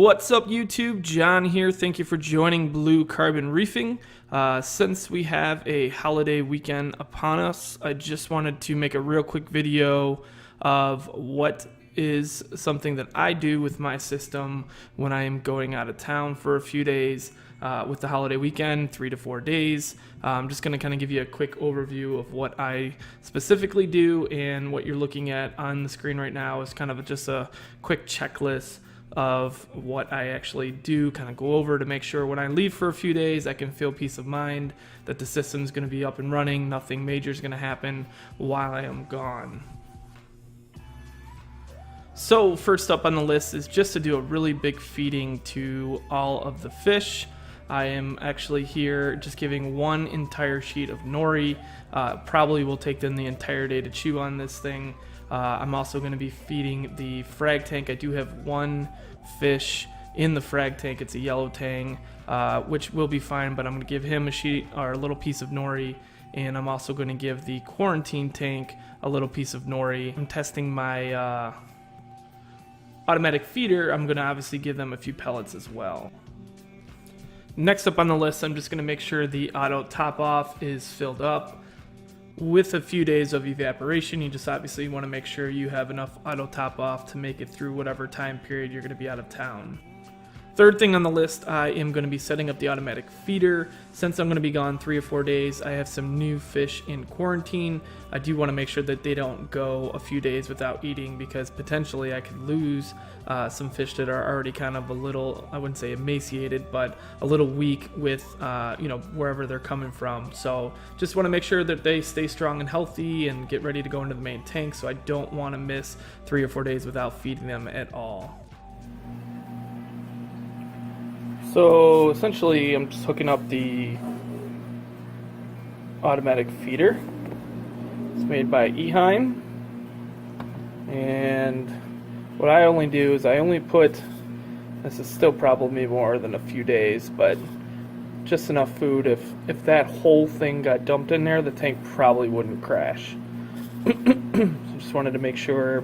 What's up YouTube? John here. Thank you for joining Blue Carbon Reefing. Since we have a holiday weekend upon us, I just wanted to make a real quick video of what is something that I do with my system when I am going out of town for a few days with the holiday weekend, 3 to 4 days. I'm just going to kind of give you a quick overview of what I specifically do, and what you're looking at on the screen right now is kind of just a quick checklist of what I actually do, kind of go over to make sure when I leave for a few days I can feel peace of mind that the system's going to be up and running, nothing major is going to happen while I am gone. So first up on the list is just to do a really big feeding to all of the fish. I am actually here just giving one entire sheet of nori. Probably will take them the entire day to chew on this thing. I'm also going to be feeding the frag tank. I do have one fish in the frag tank. It's a yellow tang, which will be fine, but I'm going to give him a sheet or a little piece of nori, and I'm also going to give the quarantine tank a little piece of nori. I'm testing my automatic feeder. I'm going to obviously give them a few pellets as well. Next up on the list, I'm just going to make sure the auto top off is filled up. With a few days of evaporation, you just obviously want to make sure you have enough auto top off to make it through whatever time period you're going to be out of town. Third thing on the list, I am going to be setting up the automatic feeder. Since I'm going to be gone 3 or 4 days, I have some new fish in quarantine. I do want to make sure that they don't go a few days without eating, because potentially I could lose some fish that are already kind of a little, I wouldn't say emaciated, but a little weak with wherever they're coming from. So just want to make sure that they stay strong and healthy and get ready to go into the main tank, so I don't want to miss 3 or 4 days without feeding them at all. So essentially I'm just hooking up the automatic feeder. It's made by Eheim, and what I only do is I only put, this is still probably more than a few days, but just enough food. If that whole thing got dumped in there, the tank probably wouldn't crash. So just wanted to make sure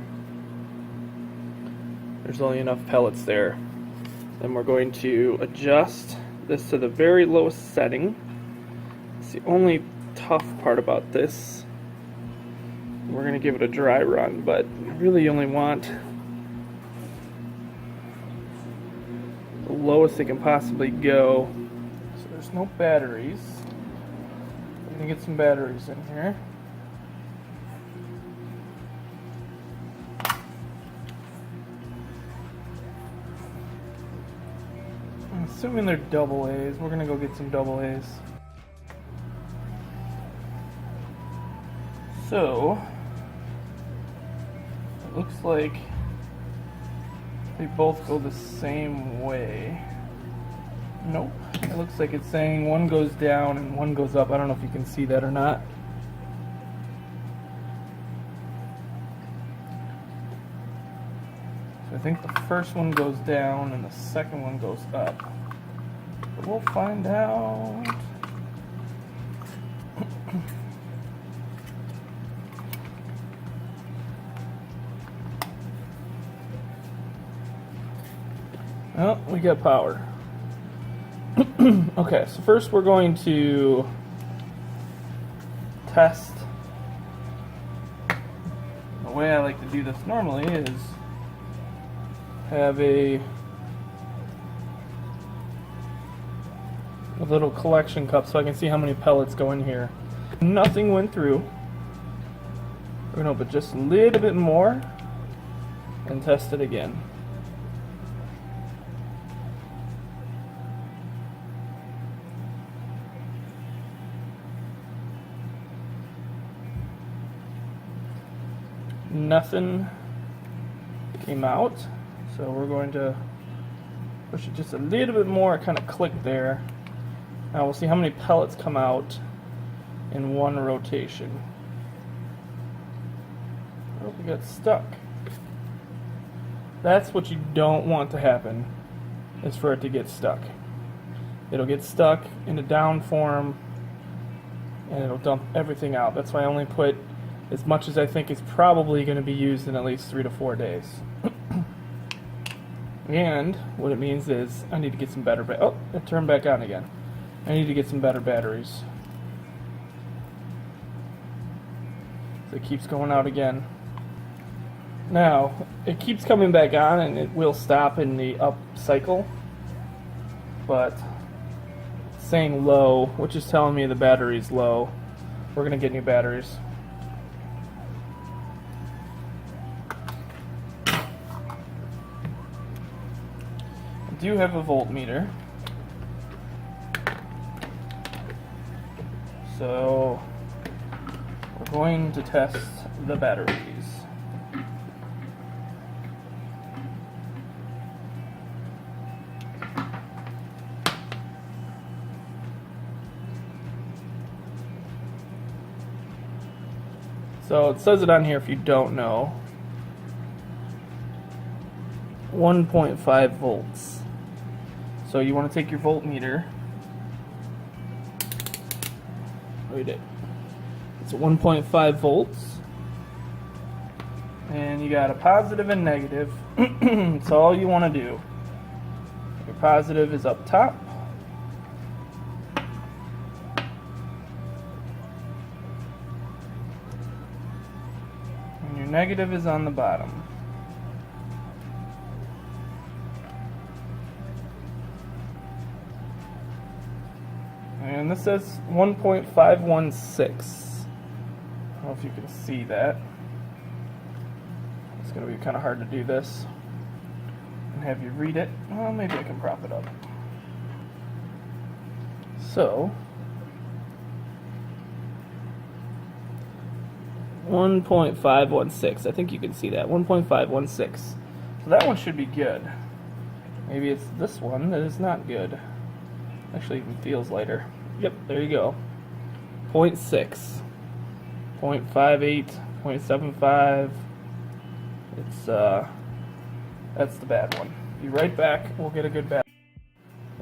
there's only enough pellets there. Then we're going to adjust this to the very lowest setting. It's the only tough part about this. We're going to give it a dry run, but I really only want the lowest it can possibly go. So there's no batteries. We're going to get some batteries in here. Assuming they're double A's, we're gonna go get some double A's. So it looks like they both go the same way. Nope. It looks like it's saying one goes down and one goes up. I don't know if you can see that or not. So I think the first one goes down and the second one goes up. But we'll find out. Well, we got power. Okay, so first we're going to test. The way I like to do this normally is have a little collection cup so I can see how many pellets go in here. Nothing went through. We're going to put just a little bit more and test it again. Nothing came out, so we're going to push it just a little bit more. Kind of click there. Now we'll see how many pellets come out in one rotation. Oh, we got stuck. That's what you don't want to happen, is for it to get stuck. It'll get stuck in a down form and it'll dump everything out. That's why I only put as much as I think is probably going to be used in at least 3 to 4 days. And what it means is I need to get some better oh, it turned back on again. I need to get some better batteries. So it keeps going out again. Now, it keeps coming back on and it will stop in the up cycle, but it's saying low, which is telling me the battery's low. We're gonna get new batteries. I do have a voltmeter, so we're going to test the batteries. So it says it on here if you don't know. 1.5 volts. So you want to take your voltmeter. Read it. It's 1.5 volts. And you got a positive and negative. So all you want to do. Your positive is up top. And your negative is on the bottom. And this says 1.516. I don't know if you can see that. It's going to be kind of hard to do this and have you read it. Well, maybe I can prop it up. So, 1.516. I think you can see that. 1.516. So that one should be good. Maybe it's this one that is not good. Actually, even feels lighter. Yep, there you go. 0.6, 0.58, 0.75. It's that's the bad one. Be right back. We'll get a good battery.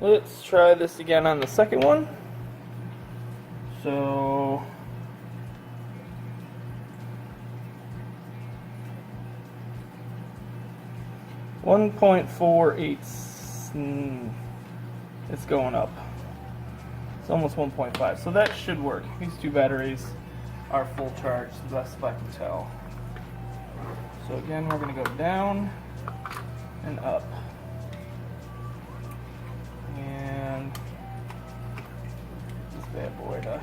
Let's try this again on the second one. So 1.48. It's going up. It's almost 1.5, so that should work. These two batteries are full charge, the best I can tell. So again, we're going to go down and up. And this bad boy to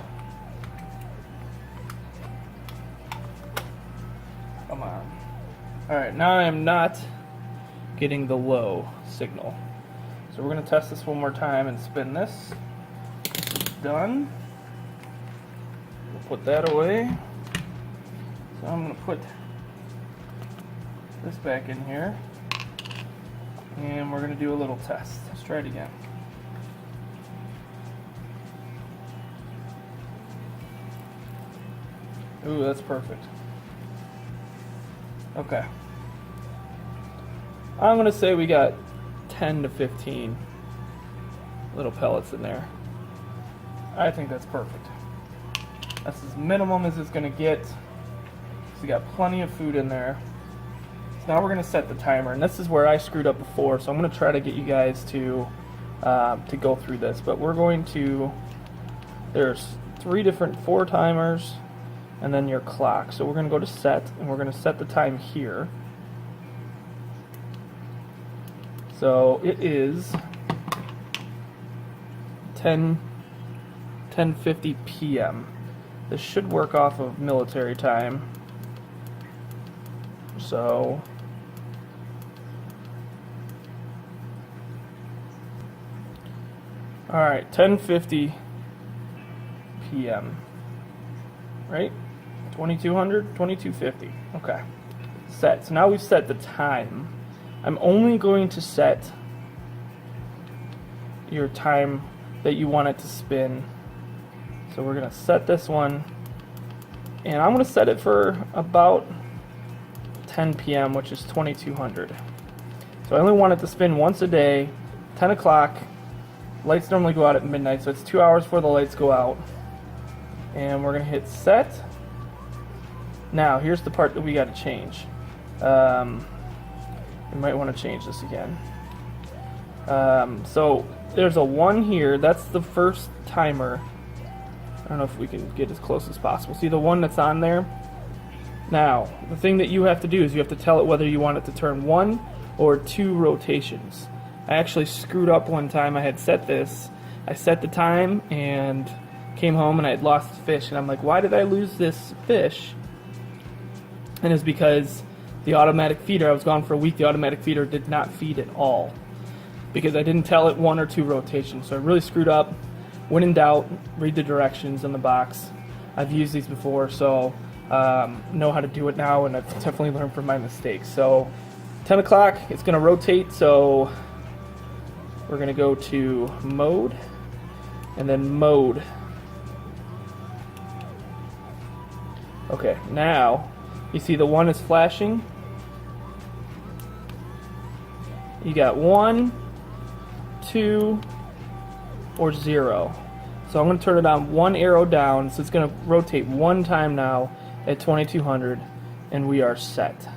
come on. Alright, now I am not getting the low signal. So we're going to test this one more time and spin this. Done. We'll put that away. So I'm going to put this back in here. And we're going to do a little test. Let's try it again. Ooh, that's perfect. Okay. I'm going to say we got 10 to 15 little pellets in there. I think that's perfect. That's as minimum as it's going to get. So we got plenty of food in there. So now we're going to set the timer, and this is where I screwed up before. So I'm going to try to get you guys to go through this. But we're going to. There's 4 timers, and then your clock. So we're going to go to set, and we're going to set the time here. So it is 10:50 p.m. This should work off of military time. So all right, 10:50 p.m. Right? 2200, 2250. Okay. Set. So now we've set the time. I'm only going to set your time that you want it to spin. So we're going to set this one, and I'm going to set it for about 10 p.m., which is 2200. So I only want it to spin once a day, 10 o'clock. Lights normally go out at midnight, so it's 2 hours before the lights go out. And we're going to hit set. Now, here's the part that we got to change. We might want to change this again. So there's a 1 here. That's the first timer. I don't know if we can get as close as possible. See the 1 that's on there? Now, the thing that you have to do is you have to tell it whether you want it to turn 1 or 2 rotations. I actually screwed up one time. I had set this. I set the time and came home and I had lost the fish. And I'm like, why did I lose this fish? And it's because the automatic feeder, I was gone for a week, the automatic feeder did not feed at all. Because I didn't tell it 1 or 2 rotations. So I really screwed up. When in doubt, read the directions in the box. I've used these before, so know how to do it now, and I've definitely learned from my mistakes. So 10 o'clock, it's going to rotate, so we're going to go to mode, and then mode. Okay, now you see the 1 is flashing. You got 1, 2, or 0. So I'm going to turn it on 1 arrow down, so it's going to rotate 1 time now at 2200, and we are set.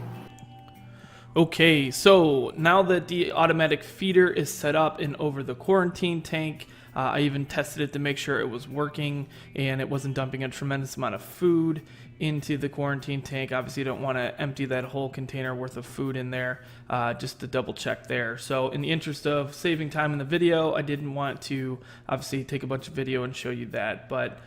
Okay, so now that the automatic feeder is set up and over the quarantine tank, I even tested it to make sure it was working and it wasn't dumping a tremendous amount of food into the quarantine tank. Obviously, you don't want to empty that whole container worth of food in there, just to double check there. So in the interest of saving time in the video, I didn't want to obviously take a bunch of video and show you that. But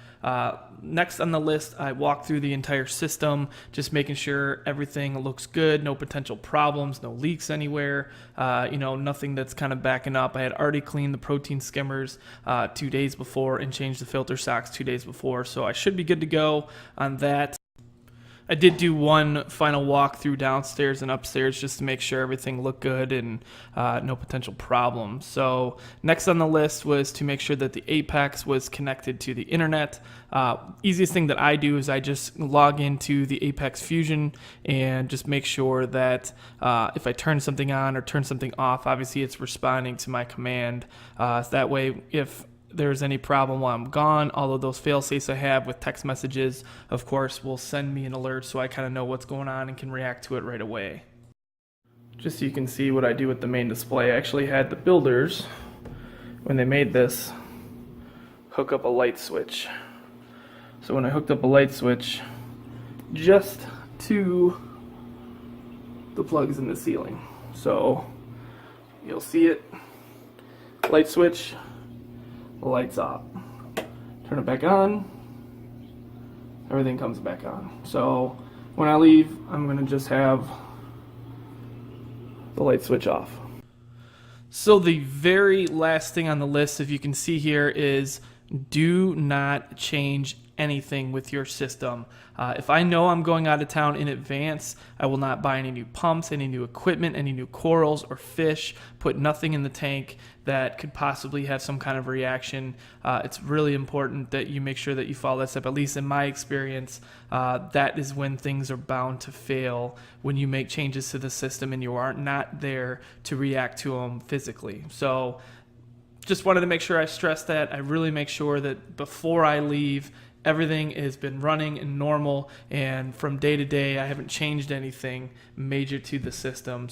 next on the list, I walked through the entire system, just making sure everything looks good, no potential problems, no leaks anywhere, nothing that's kind of backing up. I had already cleaned the protein skimmers 2 days before and changed the filter socks 2 days before, so I should be good to go on that. I did do one final walk through downstairs and upstairs just to make sure everything looked good and no potential problems. So next on the list was to make sure that the Apex was connected to the internet. Easiest thing that I do is I just log into the Apex Fusion and just make sure that if I turn something on or turn something off, obviously it's responding to my command. So that way, if there's any problem while I'm gone, all of those fail-safes I have with text messages, of course, will send me an alert so I kind of know what's going on and can react to it right away. Just so you can see what I do with the main display, I actually had the builders, when they made this, hook up a light switch. So when I hooked up a light switch just to the plugs in the ceiling. So you'll see it, light switch, the lights off. Turn it back on, everything comes back on. So when I leave, I'm going to just have the light switch off. So the very last thing on the list, if you can see here, is do not change anything with your system. If I know I'm going out of town in advance, I will not buy any new pumps, any new equipment, any new corals or fish, put nothing in the tank that could possibly have some kind of reaction. It's really important that you make sure that you follow that step. At least in my experience, that is when things are bound to fail, when you make changes to the system and you are not there to react to them physically. So just wanted to make sure I stress that. I really make sure that before I leave, everything has been running and normal, and from day to day, I haven't changed anything major to the system.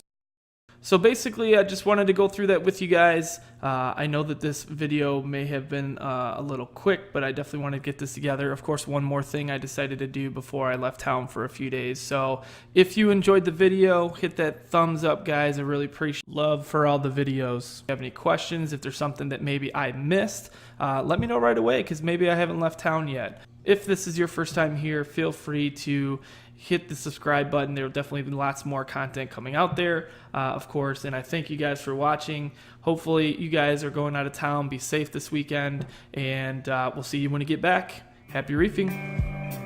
So basically, I just wanted to go through that with you guys. I know that this video may have been a little quick, but I definitely want to get this together. Of course, one more thing I decided to do before I left town for a few days. So if you enjoyed the video, hit that thumbs up, guys. I really appreciate love for all the videos. If you have any questions, if there's something that maybe I missed, let me know right away, because maybe I haven't left town yet. If this is your first time here, feel free to hit the subscribe button. There will definitely be lots more content coming out there, of course, and I thank you guys for watching. Hopefully you guys are going out of town. Be safe this weekend, and we'll see you when you get back. Happy reefing.